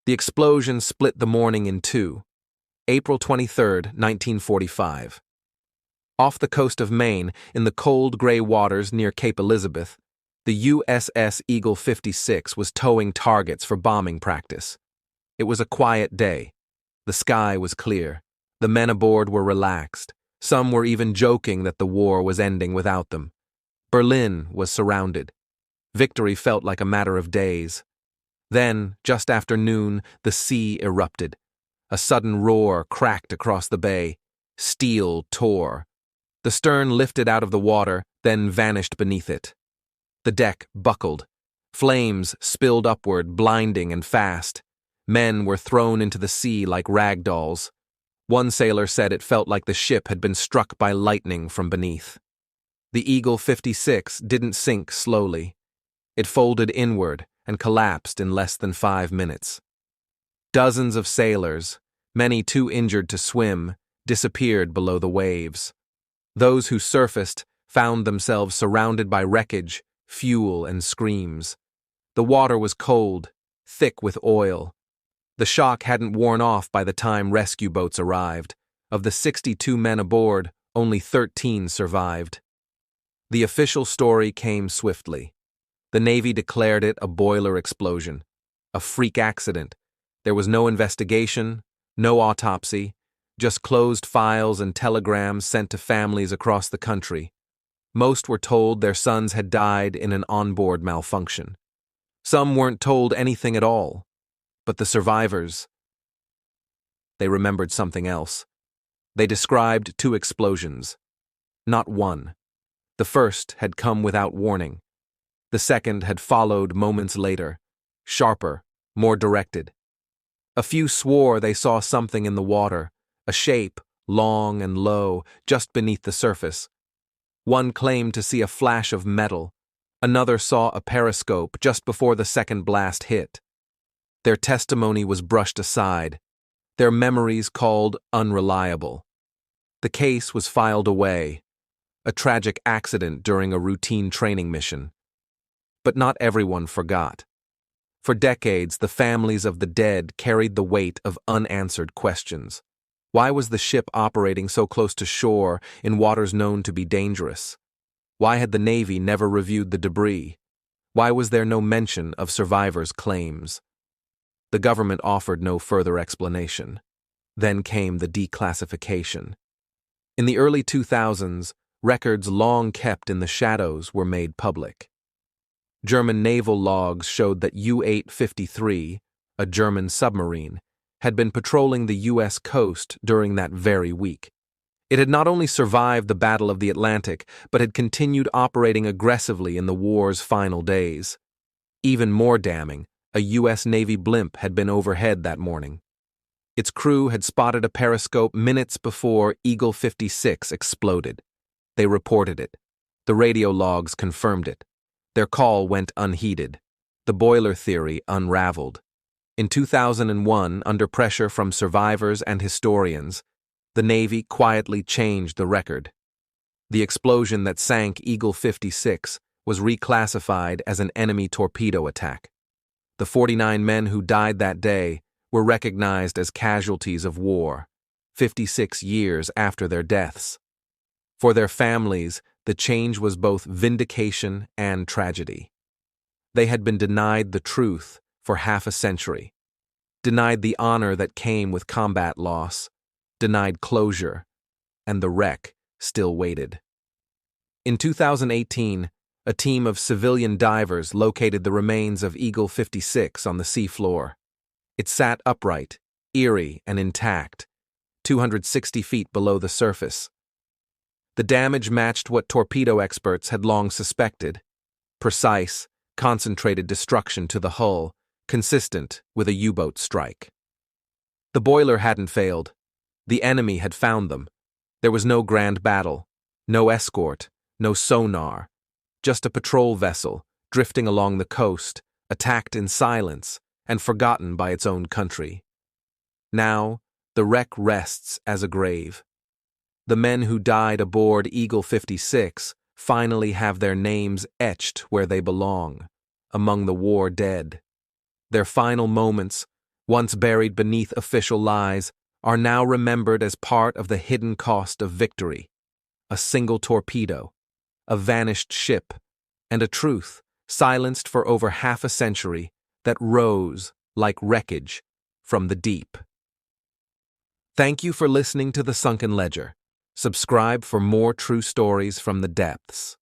The explosion split the morning in two. April 23, 1945. Off the coast of Maine, in the cold gray waters near Cape Elizabeth, the USS Eagle 56 was towing targets for bombing practice. It was a quiet day. The sky was clear. The men aboard were relaxed. Some were even joking that the war was ending without them. Berlin was surrounded. Victory felt like a matter of days. Then, just after noon, the sea erupted. A sudden roar cracked across the bay. Steel tore. The stern lifted out of the water, then vanished beneath it. The deck buckled. Flames spilled upward, blinding and fast. Men were thrown into the sea like rag dolls. One sailor said it felt like the ship had been struck by lightning from beneath. The Eagle 56 didn't sink slowly. It folded inward and collapsed in less than 5 minutes. Dozens of sailors, many too injured to swim, disappeared below the waves. Those who surfaced found themselves surrounded by wreckage, fuel, and screams. The water was cold, thick with oil. The shock hadn't worn off by the time rescue boats arrived. Of the 62 men aboard, only 13 survived. The official story came swiftly. The Navy declared it a boiler explosion, a freak accident. There was no investigation, no autopsy, just closed files and telegrams sent to families across the country. Most were told their sons had died in an onboard malfunction. Some weren't told anything at all. But the survivors, they remembered something else. They described 2 explosions. Not one. The first had come without warning. The second had followed moments later, sharper, more directed. A few swore they saw something in the water, a shape, long and low, just beneath the surface. One claimed to see a flash of metal. Another saw a periscope just before the second blast hit. Their testimony was brushed aside, their memories called unreliable. The case was filed away, a tragic accident during a routine training mission. But not everyone forgot. For decades, the families of the dead carried the weight of unanswered questions. Why was the ship operating so close to shore in waters known to be dangerous? Why had the Navy never reviewed the debris? Why was there no mention of survivors' claims? The government offered no further explanation. Then came the declassification. In the early 2000s, records long kept in the shadows were made public. German naval logs showed that U-853, a German submarine, had been patrolling the U.S. coast during that very week. It had not only survived the Battle of the Atlantic, but had continued operating aggressively in the war's final days. Even more damning, a U.S. Navy blimp had been overhead that morning. Its crew had spotted a periscope minutes before Eagle 56 exploded. They reported it. The radio logs confirmed it. Their call went unheeded. The boiler theory unraveled. In 2001, under pressure from survivors and historians, the Navy quietly changed the record. The explosion that sank Eagle 56 was reclassified as an enemy torpedo attack. The 49 men who died that day were recognized as casualties of war, 56 years after their deaths. For their families, the change was both vindication and tragedy. They had been denied the truth for half a century, denied the honor that came with combat loss, denied closure, and the wreck still waited. In 2018, a team of civilian divers located the remains of Eagle 56 on the seafloor. It sat upright, eerie and intact, 260 feet below the surface. The damage matched what torpedo experts had long suspected: precise, concentrated destruction to the hull, consistent with a U-boat strike. The boiler hadn't failed. The enemy had found them. There was no grand battle, no escort, no sonar, just a patrol vessel drifting along the coast, attacked in silence and forgotten by its own country. Now, the wreck rests as a grave. The men who died aboard Eagle 56 finally have their names etched where they belong, among the war dead. Their final moments once buried beneath official lies, are now remembered as part of the hidden cost of victory. A single torpedo, a vanished ship, and a truth, silenced for over half a century, that rose, like wreckage, from the deep. Thank you for listening to The Sunken Ledger. Subscribe for more true stories from the depths.